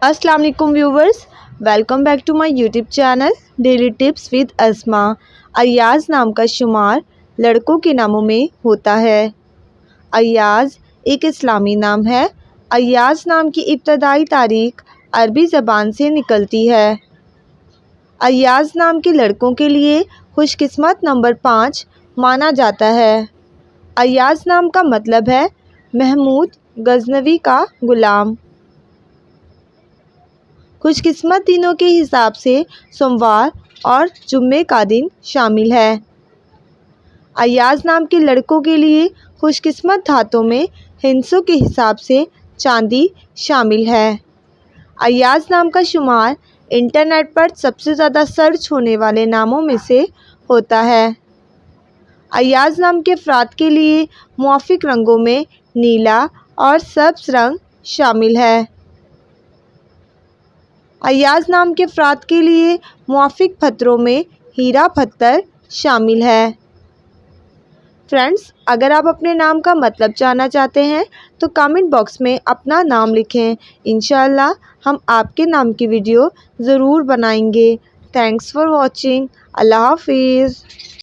अस्सलाम वालेकुम viewers, welcome back to my YouTube channel daily tips with Asma. Ayyaz नाम का शुमार लड़कों के नामों में होता है। अय्याज़ एक इस्लामी नाम है। अय्याज़ नाम की इब्तदाई तारीख अरबी ज़बान से निकलती है। अय्याज़ नाम के लड़कों के लिए खुशकिस्मत नंबर 5 माना जाता है। अय्याज़ नाम का मतलब है महमूद गज़नवी का गुलाम। खुशकिस्मत दिनों के हिसाब से सोमवार और जुम्मे का दिन शामिल है। अय्याज़ नाम के लड़कों के लिए खुशकिस्मत धातों में हिंसों के हिसाब से चांदी शामिल है। अय्याज़ नाम का शुमार इंटरनेट पर सबसे ज़्यादा सर्च होने वाले नामों में से होता है। अय्याज़ नाम के अफराद के लिए मुआफ़िक रंगों में नीला और सब्ज़ रंग शामिल है। अय्याज़ नाम के अफराद के लिए मुआफ़िक पत्थरों में हीरा पत्थर शामिल है। फ्रेंड्स, अगर आप अपने नाम का मतलब जानना चाहते हैं तो कमेंट बॉक्स में अपना नाम लिखें। इंशाअल्लाह हम आपके नाम की वीडियो ज़रूर बनाएंगे। Thanks for watching. अल्लाह हाफिज़।